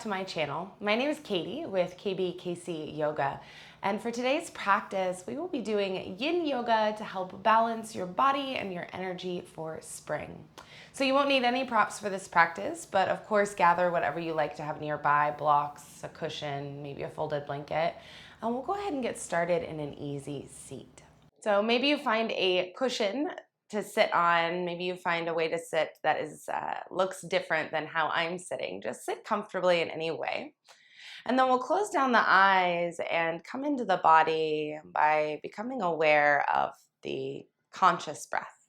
to my channel. My name is Katie with KBKC Yoga, and for today's practice we will be doing yin yoga to help balance your body and your energy for spring. So you won't need any props for this practice, but of course gather whatever you like to have nearby, blocks, a cushion, maybe a folded blanket, and we'll go ahead and get started in an easy seat. So maybe you find a cushion to sit on. Maybe you find a way to sit that is looks different than how I'm sitting. Just sit comfortably in any way. And then we'll close down the eyes and come into the body by becoming aware of the conscious breath.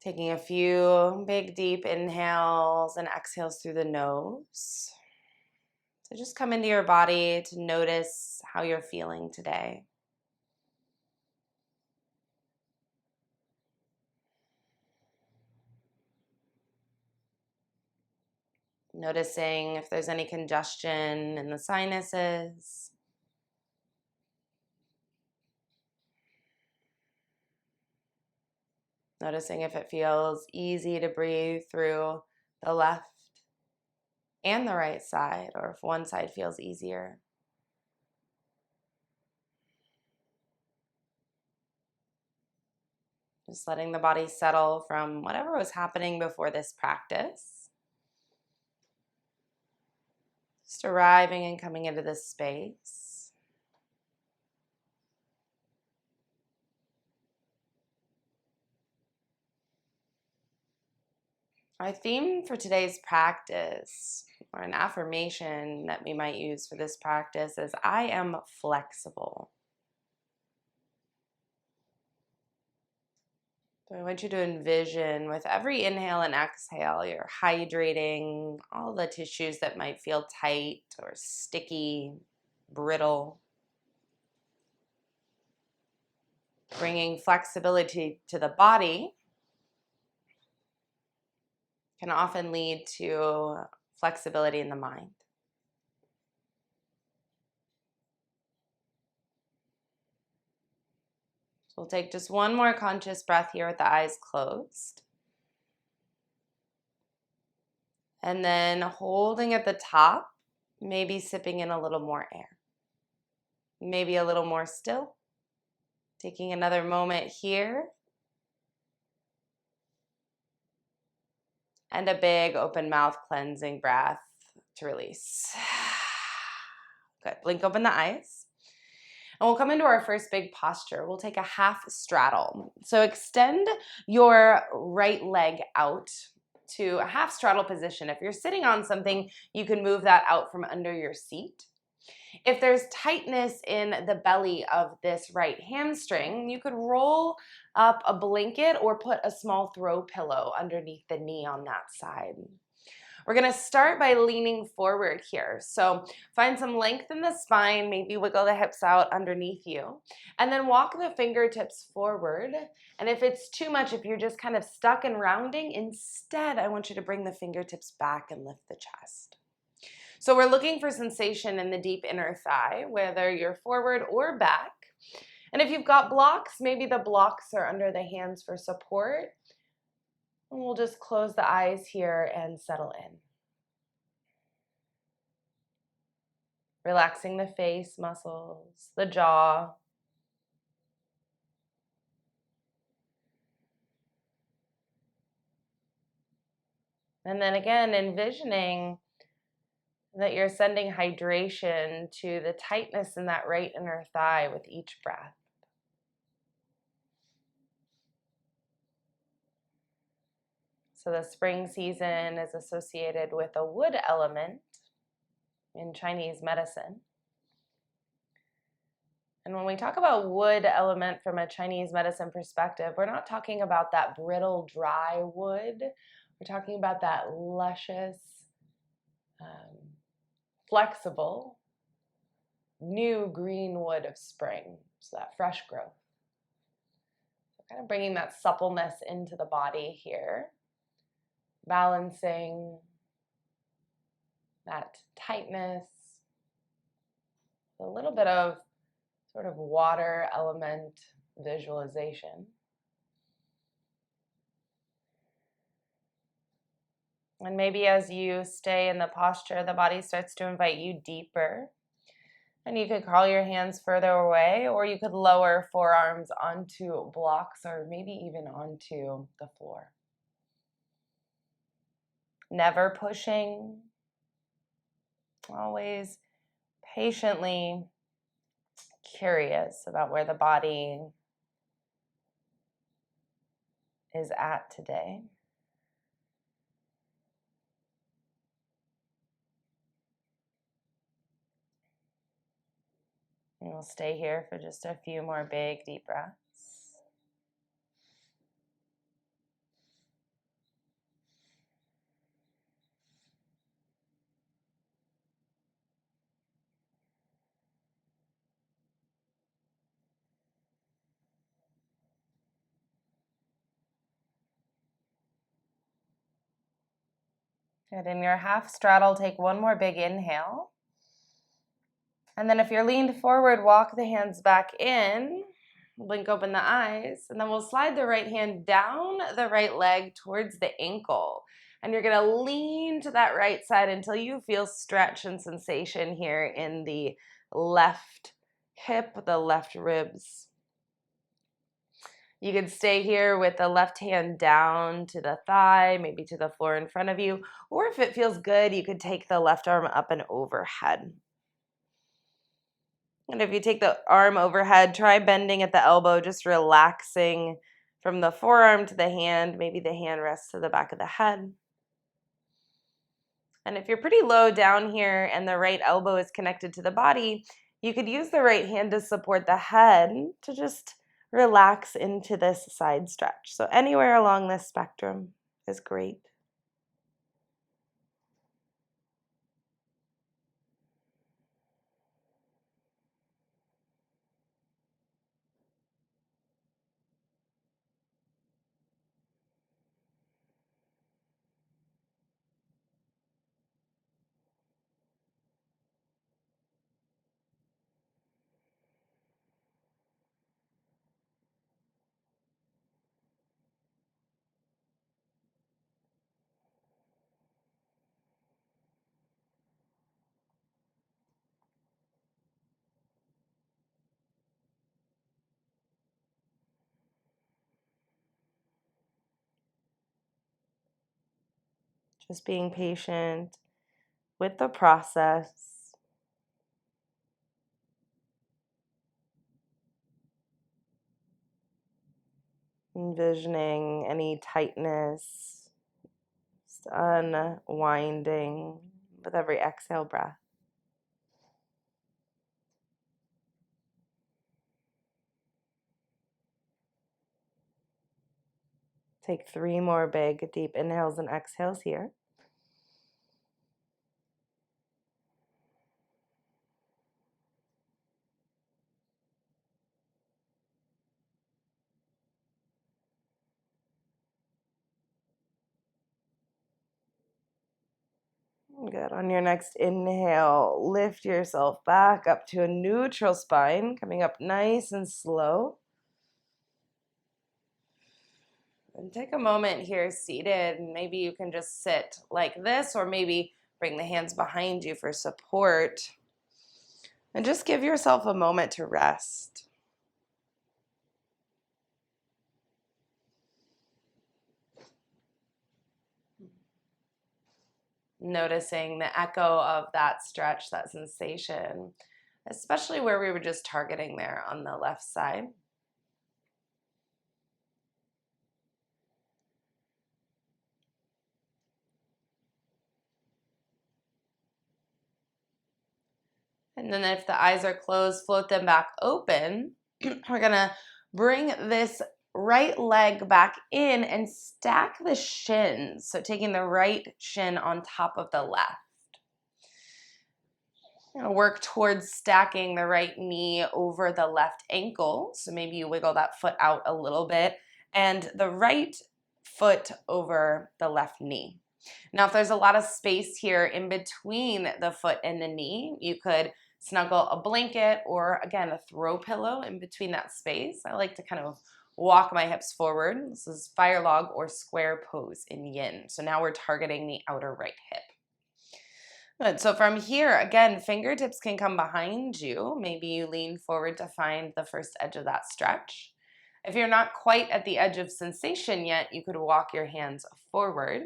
Taking a few big deep inhales and exhales through the nose. So just come into your body to notice how you're feeling today. Noticing if there's any congestion in the sinuses. Noticing if it feels easy to breathe through the left and the right side, or if one side feels easier. Just letting the body settle from whatever was happening before this practice. Just arriving and coming into this space. Our theme for today's practice, or an affirmation that we might use for this practice, is I am flexible. So I want you to envision with every inhale and exhale, you're hydrating all the tissues that might feel tight or sticky, brittle. Bringing flexibility to the body can often lead to flexibility in the mind. So we'll take just one more conscious breath here with the eyes closed. And then holding at the top, maybe sipping in a little more air. Maybe a little more still. Taking another moment here. And a big open mouth cleansing breath to release. Good. Blink open the eyes. And we'll come into our first big posture. We'll take a half straddle. So extend your right leg out to a half straddle position. If you're sitting on something, you can move that out from under your seat. If there's tightness in the belly of this right hamstring, you could roll up a blanket or put a small throw pillow underneath the knee on that side. We're going to start by leaning forward here. So find some length in the spine, maybe wiggle the hips out underneath you, and then walk the fingertips forward. And if it's too much, if you're just kind of stuck in rounding, instead, I want you to bring the fingertips back and lift the chest. So we're looking for sensation in the deep inner thigh, whether you're forward or back. And if you've got blocks, maybe the blocks are under the hands for support. And we'll just close the eyes here and settle in. Relaxing the face muscles, the jaw. And then again, envisioning that you're sending hydration to the tightness in that right inner thigh with each breath. So the spring season is associated with a wood element in Chinese medicine. And when we talk about wood element from a Chinese medicine perspective, we're not talking about that brittle, dry wood. We're talking about that luscious, flexible, new green wood of spring. So that fresh growth. So kind of bringing that suppleness into the body here. Balancing that tightness, a little bit of sort of water element visualization. And maybe as you stay in the posture, the body starts to invite you deeper. And you could crawl your hands further away, or you could lower forearms onto blocks or maybe even onto the floor. Never pushing, always patiently curious about where the body is at today. And we'll stay here for just a few more big, deep breaths. Good. In your half straddle, take one more big inhale. And then if you're leaned forward, walk the hands back in. Blink open the eyes. And then we'll slide the right hand down the right leg towards the ankle. And you're going to lean to that right side until you feel stretch and sensation here in the left hip, the left ribs. You could stay here with the left hand down to the thigh, maybe to the floor in front of you. Or if it feels good, you could take the left arm up and overhead. And if you take the arm overhead, try bending at the elbow, just relaxing from the forearm to the hand. Maybe the hand rests to the back of the head. And if you're pretty low down here and the right elbow is connected to the body, you could use the right hand to support the head to just relax into this side stretch. So anywhere along this spectrum is great. Just being patient with the process. Envisioning any tightness, just unwinding with every exhale breath. Take 3 more big, deep inhales and exhales here. Good. On your next inhale, lift yourself back up to a neutral spine, coming up nice and slow. And take a moment here seated, and maybe you can just sit like this, or maybe bring the hands behind you for support. And just give yourself a moment to rest. Noticing the echo of that stretch, that sensation, especially where we were just targeting there on the left side. And then if the eyes are closed, float them back open. We're gonna bring this right leg back in and stack the shins. So taking the right shin on top of the left. You're gonna work towards stacking the right knee over the left ankle. So maybe you wiggle that foot out a little bit, and the right foot over the left knee. Now, if there's a lot of space here in between the foot and the knee, you could snuggle a blanket or, again, a throw pillow in between that space. I like to kind of walk my hips forward. This is fire log or square pose in yin. So now we're targeting the outer right hip. Good. So from here, again, fingertips can come behind you. Maybe you lean forward to find the first edge of that stretch. If you're not quite at the edge of sensation yet, you could walk your hands forward.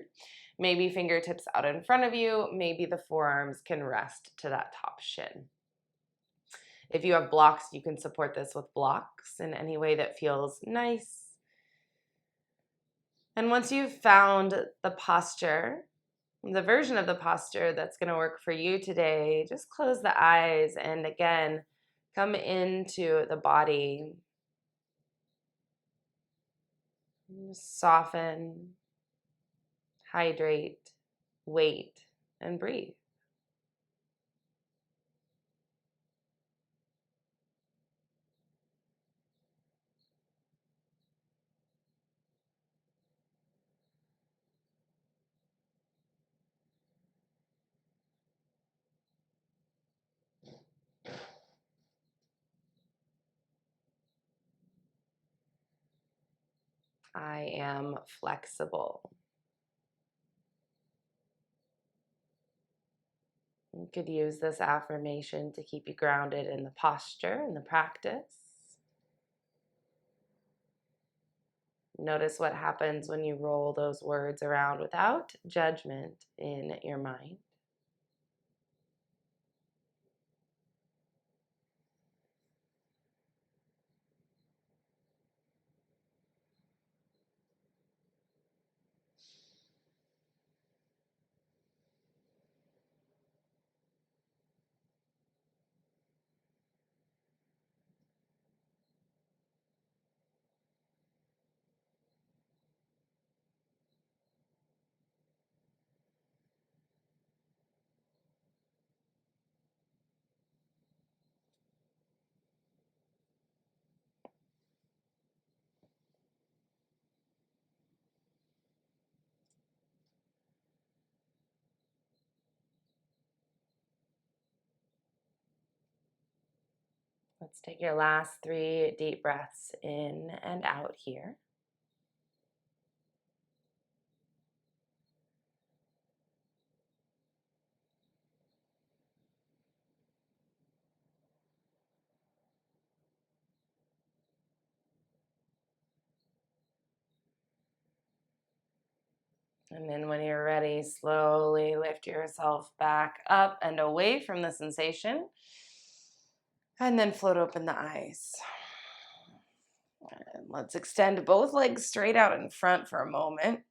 Maybe fingertips out in front of you. Maybe the forearms can rest to that top shin. If you have blocks, you can support this with blocks in any way that feels nice. And once you've found the posture, the version of the posture that's going to work for you today, just close the eyes and again, come into the body. Soften, hydrate, wait, and breathe. I am flexible. You could use this affirmation to keep you grounded in the posture and the practice. Notice what happens when you roll those words around without judgment in your mind. Let's take your last 3 deep breaths in and out here. And then when you're ready, slowly lift yourself back up and away from the sensation. And then float open the eyes. And let's extend both legs straight out in front for a moment.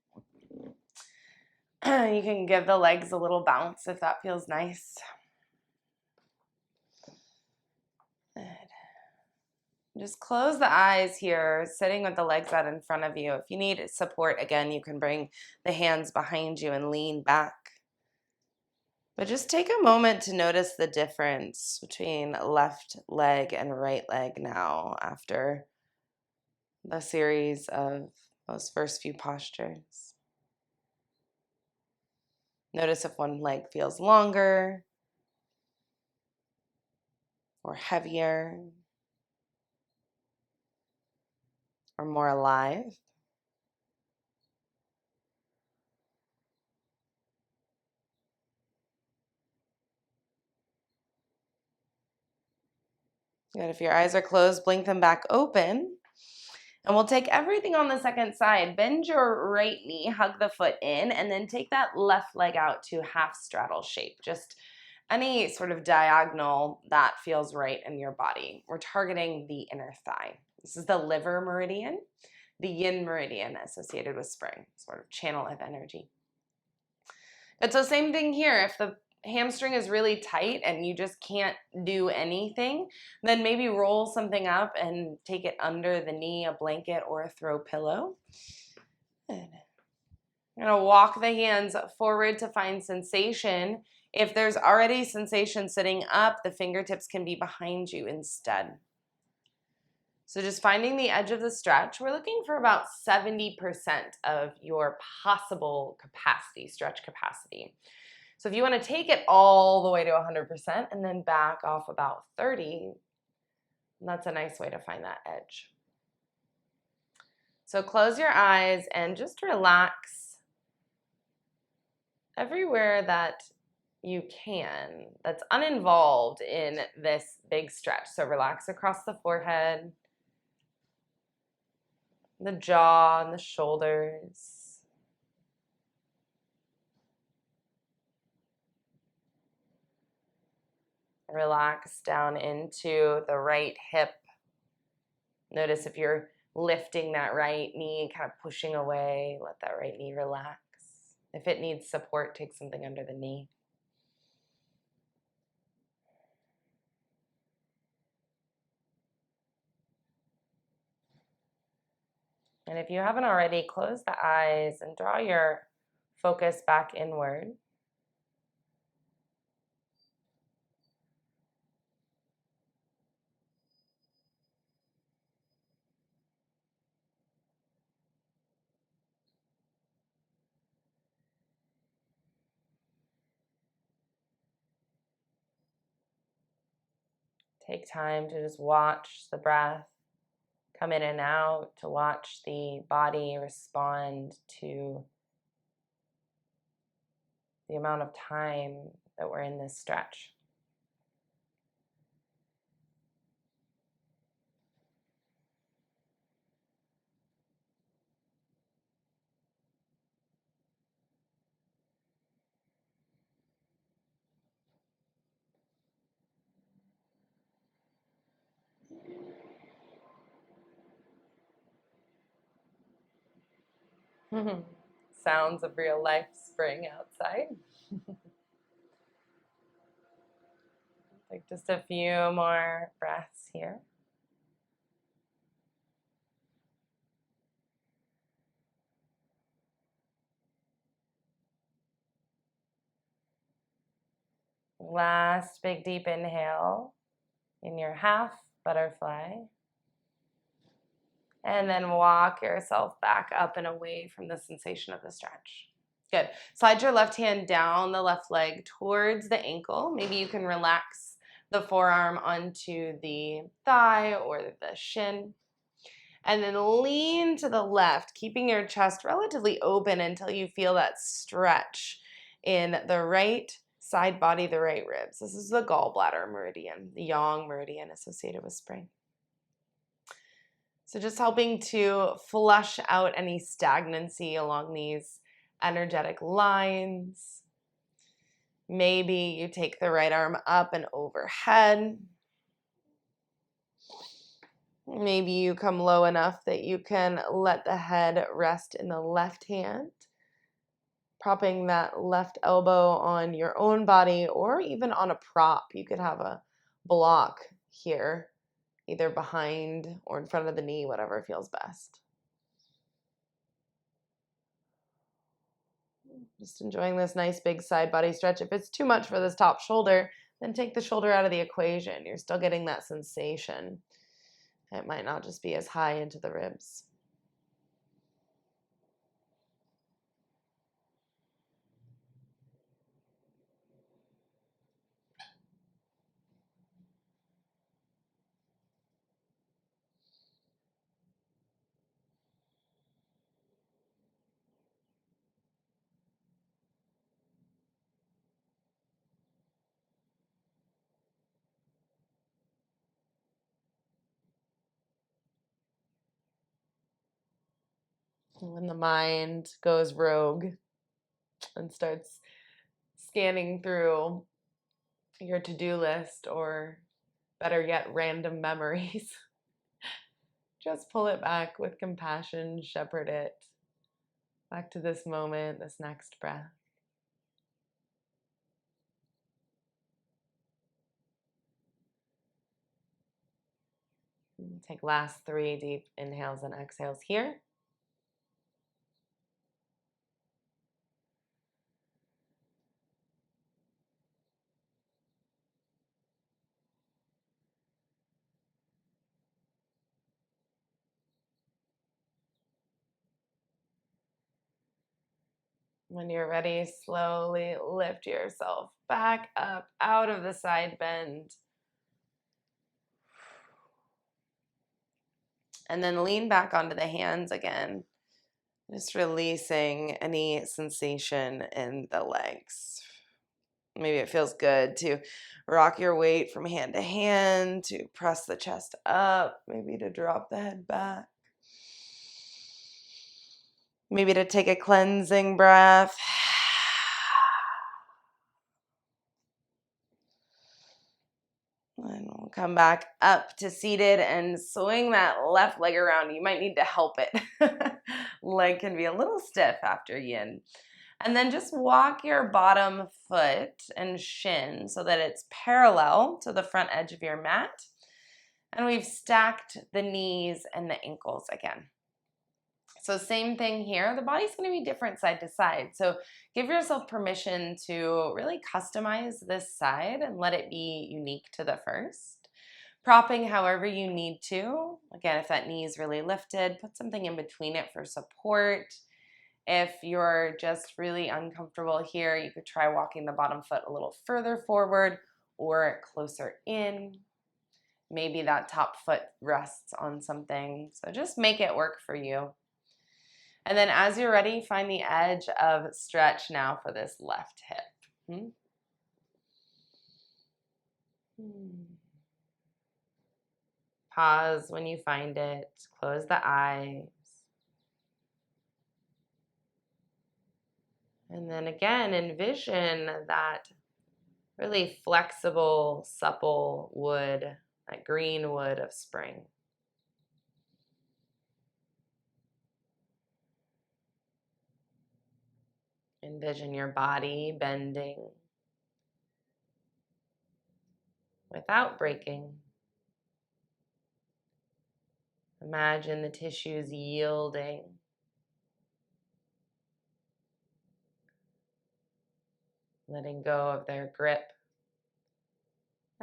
You can give the legs a little bounce if that feels nice. Good. Just close the eyes here, sitting with the legs out in front of you. If you need support, again, you can bring the hands behind you and lean back. But just take a moment to notice the difference between left leg and right leg now after the series of those first few postures. Notice if one leg feels longer or heavier or more alive. Good. If your eyes are closed, blink them back open. And we'll take everything on the second side. Bend your right knee, hug the foot in, and then take that left leg out to half straddle shape. Just any sort of diagonal that feels right in your body. We're targeting the inner thigh. This is the liver meridian, the yin meridian associated with spring, sort of channel of energy. It's the same thing here. If the hamstring is really tight and you just can't do anything, then maybe roll something up and take it under the knee, a blanket or a throw pillow. Good. You're going to walk the hands forward to find sensation. If there's already sensation sitting up, the fingertips can be behind you instead. So just finding the edge of the stretch. We're looking for about 70% of your possible capacity, stretch capacity. So if you want to take it all the way to 100% and then back off about 30, that's a nice way to find that edge. So close your eyes and just relax everywhere that you can, that's uninvolved in this big stretch. So relax across the forehead, the jaw, and the shoulders. Relax down into the right hip. Notice if you're lifting that right knee, kind of pushing away, let that right knee relax. If it needs support, take something under the knee. And if you haven't already, close the eyes and draw your focus back inward. Take time to just watch the breath come in and out, to watch the body respond to the amount of time that we're in this stretch. Sounds of real life spring outside. Take just a few more breaths here. Last big deep inhale in your half butterfly. And then walk yourself back up and away from the sensation of the stretch. Good. Slide your left hand down the left leg towards the ankle. Maybe you can relax the forearm onto the thigh or the shin. And then lean to the left, keeping your chest relatively open until you feel that stretch in the right side body, the right ribs. This is the gallbladder meridian, the yang meridian associated with spring. So just helping to flush out any stagnancy along these energetic lines. Maybe you take the right arm up and overhead. Maybe you come low enough that you can let the head rest in the left hand, propping that left elbow on your own body or even on a prop. You could have a block here, either behind or in front of the knee, whatever feels best. Just enjoying this nice big side body stretch. If it's too much for this top shoulder, then take the shoulder out of the equation. You're still getting that sensation. It might not just be as high into the ribs. When the mind goes rogue and starts scanning through your to-do list, or better yet, random memories, just pull it back with compassion, shepherd it back to this moment, this next breath. Take last 3 deep inhales and exhales here. When you're ready, slowly lift yourself back up out of the side bend. And then lean back onto the hands again, just releasing any sensation in the legs. Maybe it feels good to rock your weight from hand to hand, to press the chest up, maybe to drop the head back. Maybe to take a cleansing breath. And we'll come back up to seated and swing that left leg around. You might need to help it. Leg can be a little stiff after yin. And then just walk your bottom foot and shin so that it's parallel to the front edge of your mat. And we've stacked the knees and the ankles again. So same thing here. The body's going to be different side to side. So give yourself permission to really customize this side and let it be unique to the first. Propping however you need to. Again, if that knee is really lifted, put something in between it for support. If you're just really uncomfortable here, you could try walking the bottom foot a little further forward or closer in. Maybe that top foot rests on something. So just make it work for you. And then as you're ready, find the edge of stretch now for this left hip. Pause when you find it. Close the eyes. And then again, envision that really flexible, supple wood, that green wood of spring. Envision your body bending without breaking. Imagine the tissues yielding. Letting go of their grip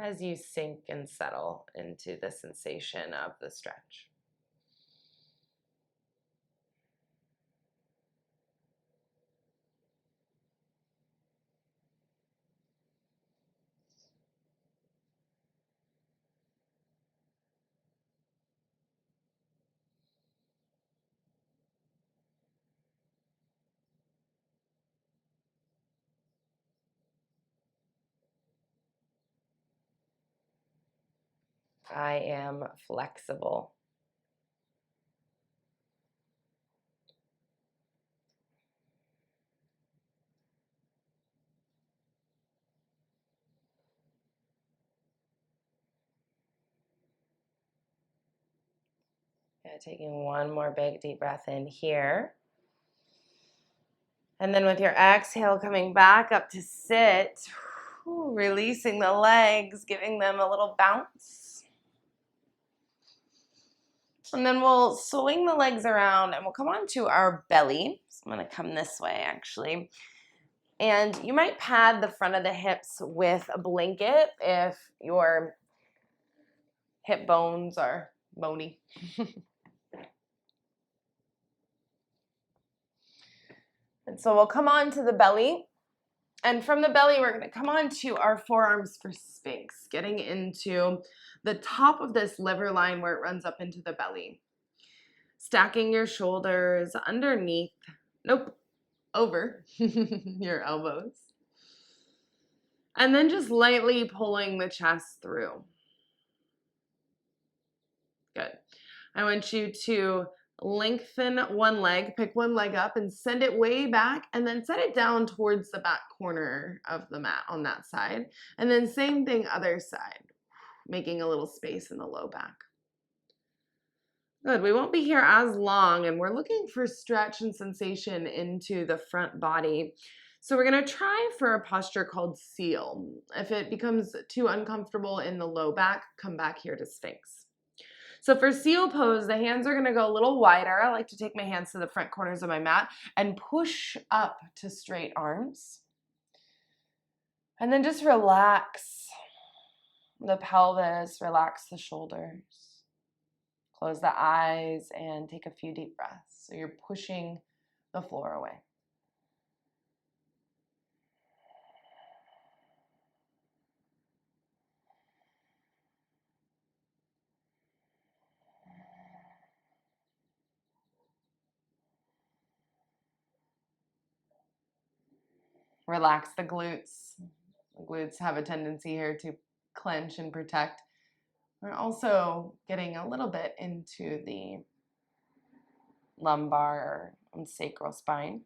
as you sink and settle into the sensation of the stretch. I am flexible. Taking one more big deep breath in here. And then with your exhale, coming back up to sit, releasing the legs, giving them a little bounce. And then we'll swing the legs around and we'll come onto our belly. So I'm going to come this way actually. And you might pad the front of the hips with a blanket if your hip bones are bony. And so we'll come on to the belly. And from the belly, we're going to come on to our forearms for Sphinx, getting into the top of this liver line where it runs up into the belly. Stacking your shoulders underneath, over your elbows. And then just lightly pulling the chest through. Good. I want you to lengthen one leg, pick one leg up and send it way back and then set it down towards the back corner of the mat on that side. And then same thing other side, making a little space in the low back. Good, we won't be here as long and we're looking for stretch and sensation into the front body. So we're gonna try for a posture called seal. If it becomes too uncomfortable in the low back, come back here to Sphinx. So for seal pose, the hands are gonna go a little wider. I like to take my hands to the front corners of my mat and push up to straight arms. And then just relax the pelvis, relax the shoulders. Close the eyes and take a few deep breaths. So you're pushing the floor away. Relax the glutes. The glutes have a tendency here to clench and protect. We're also getting a little bit into the lumbar and sacral spine.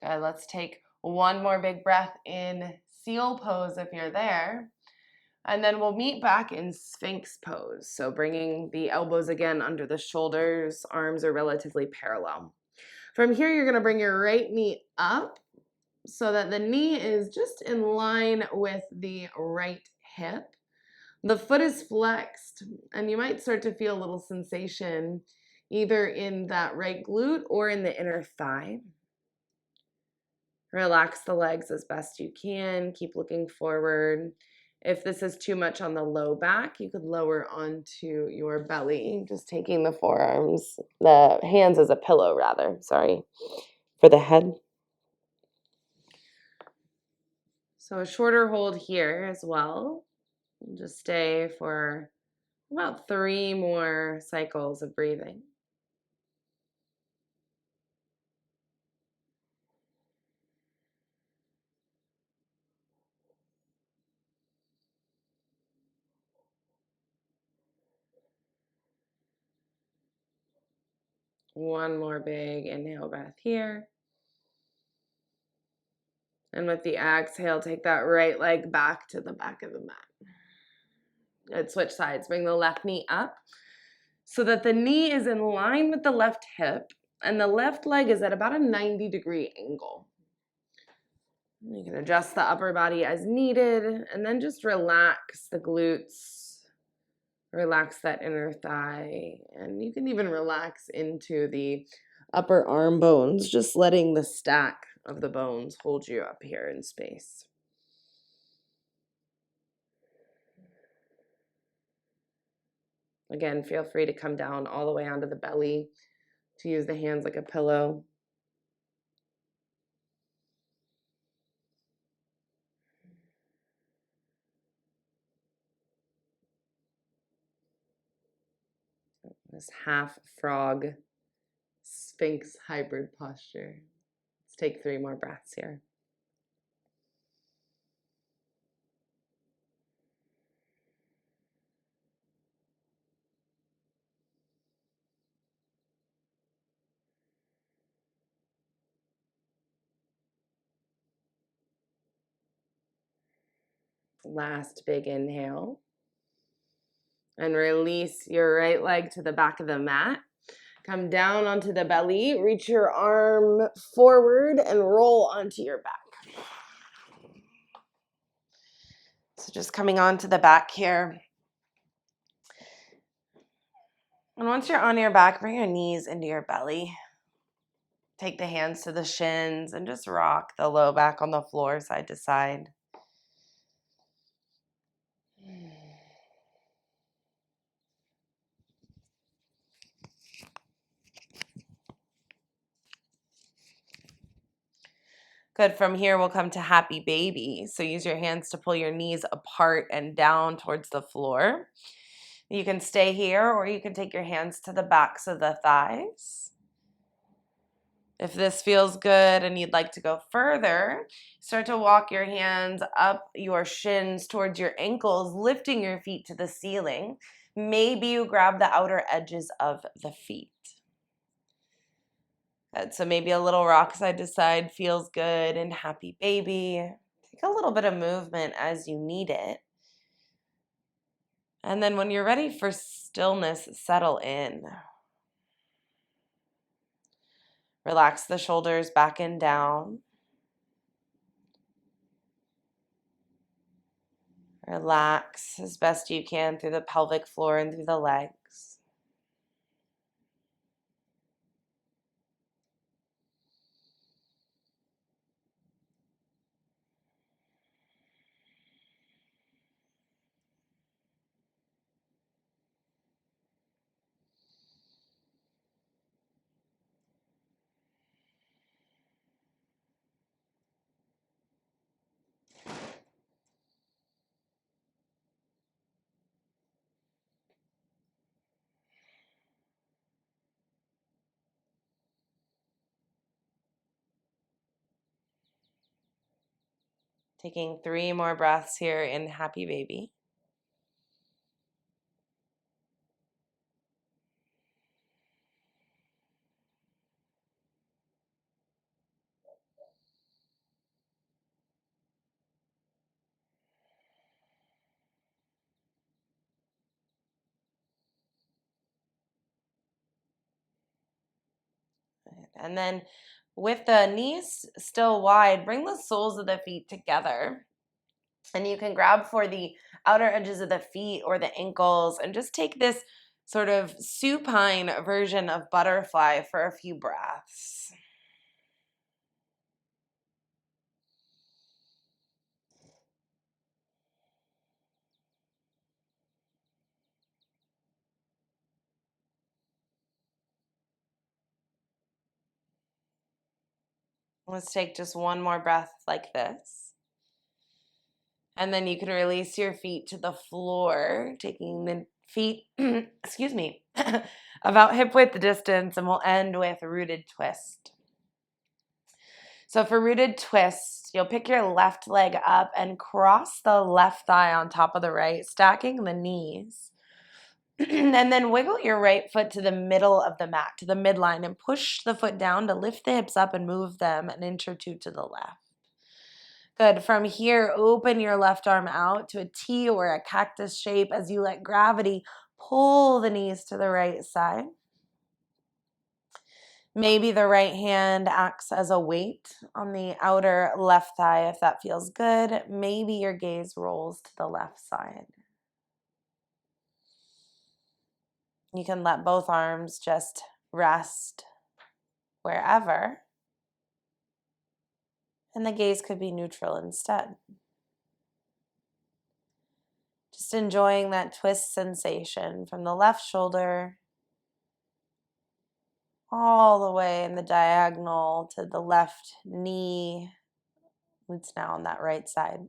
Good, let's take one more big breath in seal pose if you're there. And then we'll meet back in Sphinx pose. So bringing the elbows again under the shoulders, arms are relatively parallel. From here, you're gonna bring your right knee up so that the knee is just in line with the right hip. The foot is flexed, and you might start to feel a little sensation either in that right glute or in the inner thigh. Relax the legs as best you can. Keep looking forward. If this is too much on the low back, you could lower onto your belly, just taking the forearms, the hands as a pillow rather, sorry, for the head. So a shorter hold here as well. Just stay for about 3 more cycles of breathing. One more big inhale breath here. And with the exhale, take that right leg back to the back of the mat. Good, switch sides. Bring the left knee up so that the knee is in line with the left hip and the left leg is at about a 90-degree angle. You can adjust the upper body as needed and then just relax the glutes, relax that inner thigh, and you can even relax into the upper arm bones, just letting the stack of the bones hold you up here in space. Again, feel free to come down all the way onto the belly, to use the hands like a pillow. This half frog Sphinx hybrid posture. Let's take 3 more breaths here. Last big inhale. And release your right leg to the back of the mat. Come down onto the belly, reach your arm forward and roll onto your back. So just coming onto the back here. And once you're on your back, bring your knees into your belly. Take the hands to the shins and just rock the low back on the floor side to side. Good. From here, we'll come to happy baby. So use your hands to pull your knees apart and down towards the floor. You can stay here or you can take your hands to the backs of the thighs. If this feels good and you'd like to go further, start to walk your hands up your shins towards your ankles, lifting your feet to the ceiling. Maybe you grab the outer edges of the feet. Good. So maybe a little rock side to side feels good and happy baby. Take a little bit of movement as you need it. And then when you're ready for stillness, settle in. Relax the shoulders back and down. Relax as best you can through the pelvic floor and through the legs. Taking 3 more breaths here in Happy Baby. And then with the knees still wide, bring the soles of the feet together. And you can grab for the outer edges of the feet or the ankles and just take this sort of supine version of butterfly for a few breaths. Let's take just one more breath like this. And then you can release your feet to the floor, taking the feet, excuse me, about hip width distance, and we'll end with rooted twist. So for rooted twist, you'll pick your left leg up and cross the left thigh on top of the right, stacking the knees. And then wiggle your right foot to the middle of the mat, to the midline, and push the foot down to lift the hips up and move them an inch or two to the left. Good. From here, open your left arm out to a T or a cactus shape as you let gravity pull the knees to the right side. Maybe the right hand acts as a weight on the outer left thigh if that feels good. Maybe your gaze rolls to the left side. You can let both arms just rest wherever. And the gaze could be neutral instead. Just enjoying that twist sensation from the left shoulder all the way in the diagonal to the left knee. It's now on that right side.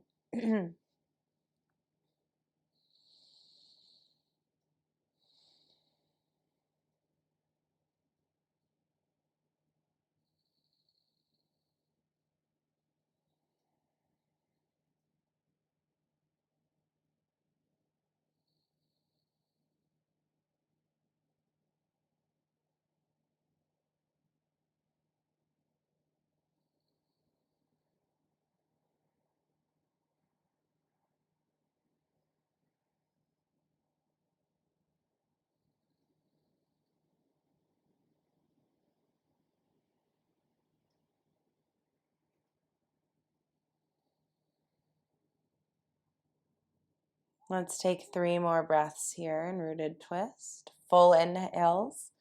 Let's take 3 more breaths here in rooted twist. Full inhales,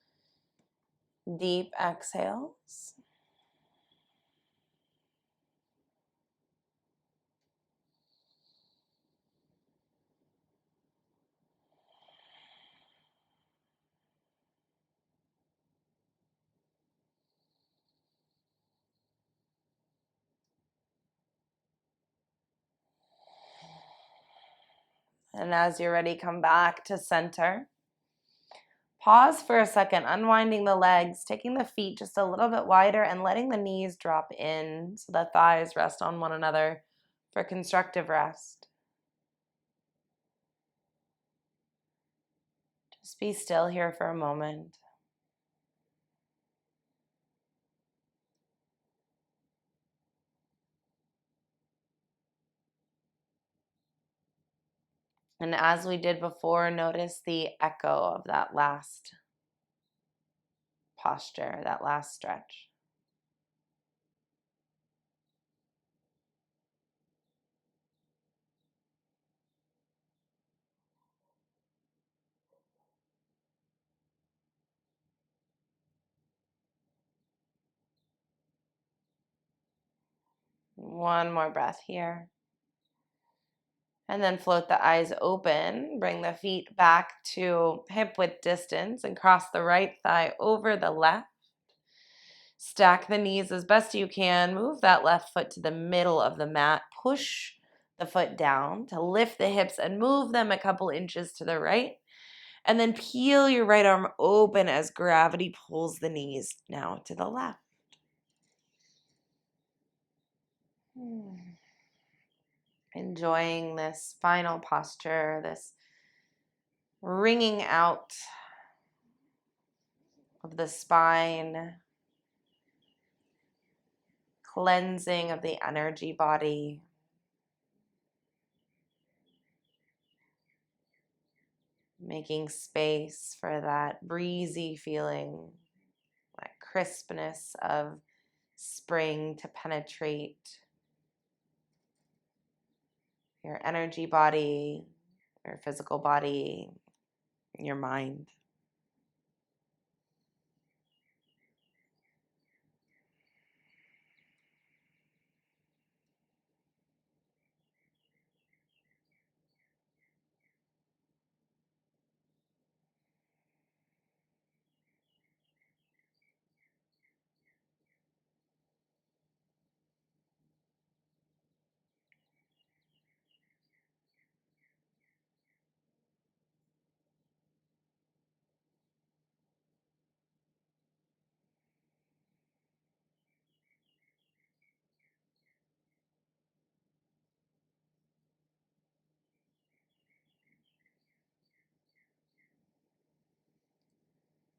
deep exhales. And as you're ready, come back to center. Pause for a second, unwinding the legs, taking the feet just a little bit wider and letting the knees drop in so the thighs rest on one another for constructive rest. Just be still here for a moment. And as we did before, notice the echo of that last posture, that last stretch. One more breath here. And then float the eyes open. Bring the feet back to hip width distance and cross the right thigh over the left. Stack the knees as best you can. Move that left foot to the middle of the mat. Push the foot down to lift the hips and move them a couple inches to the right. And then peel your right arm open as gravity pulls the knees now to the left. Enjoying this final posture, this wringing out of the spine, cleansing of the energy body. Making space for that breezy feeling, that crispness of spring to penetrate your energy body, your physical body, your mind.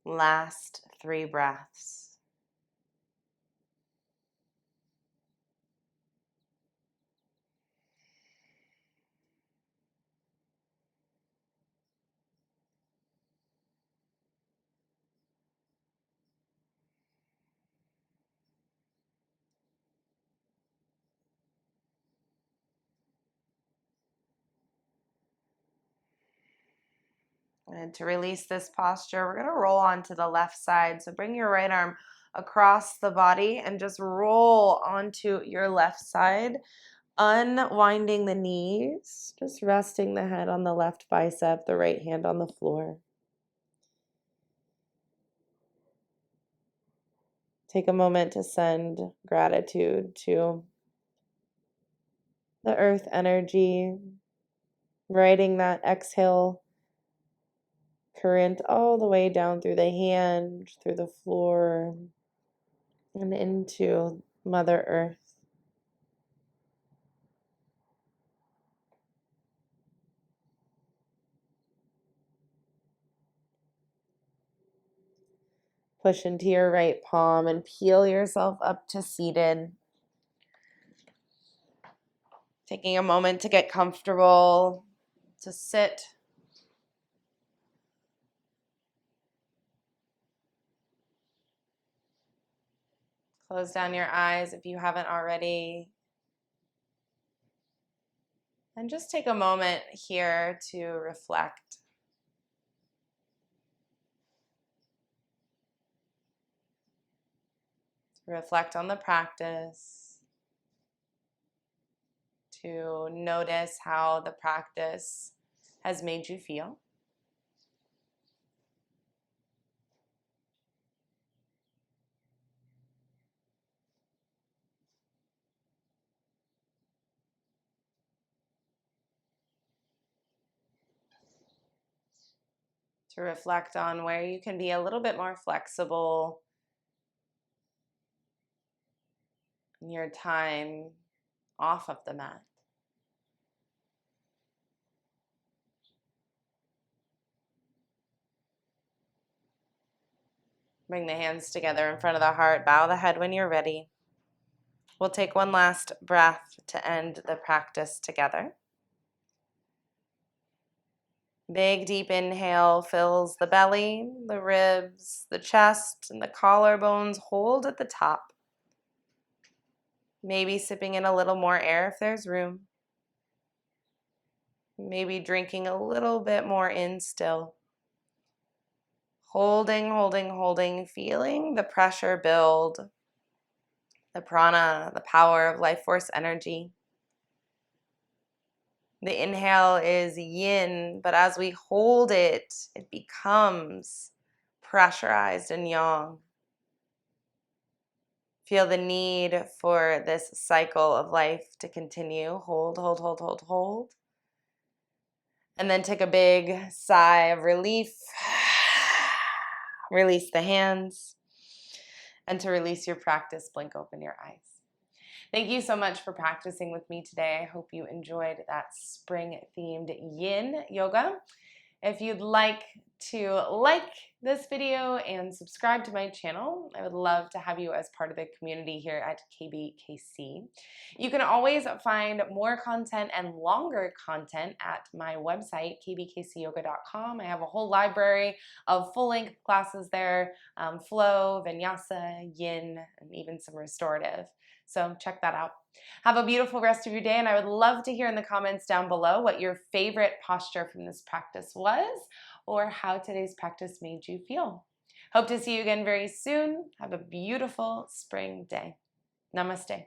Last 3 breaths. And to release this posture, we're going to roll onto the left side. So bring your right arm across the body and just roll onto your left side, unwinding the knees, just resting the head on the left bicep, the right hand on the floor. Take a moment to send gratitude to the earth energy, riding that exhale current all the way down through the hand, through the floor, and into Mother Earth. Push into your right palm and peel yourself up to seated. Taking a moment to get comfortable, to sit. Close down your eyes if you haven't already. And just take a moment here to reflect. Reflect on the practice. To notice how the practice has made you feel. To reflect on where you can be a little bit more flexible in your time off of the mat. Bring the hands together in front of the heart. Bow the head when you're ready. We'll take one last breath to end the practice together. Big, deep inhale fills the belly, the ribs, the chest, and the collarbones. Hold at the top. Maybe sipping in a little more air if there's room. Maybe drinking a little bit more in still. Holding, holding, holding, feeling the pressure build, the prana, the power of life force energy. The inhale is yin, but as we hold it, it becomes pressurized and yang. Feel the need for this cycle of life to continue. Hold, hold, hold, hold, hold. And then take a big sigh of relief. Release the hands. And to release your practice, blink open your eyes. Thank you so much for practicing with me today. I hope you enjoyed that spring-themed yin yoga. If you'd like to like this video and subscribe to my channel, I would love to have you as part of the community here at KBKC. You can always find more content and longer content at my website, kbkcyoga.com. I have a whole library of full-length classes there, flow, vinyasa, yin, and even some restorative. So check that out. Have a beautiful rest of your day, and I would love to hear in the comments down below what your favorite posture from this practice was, or how today's practice made you feel. Hope to see you again very soon. Have a beautiful spring day. Namaste.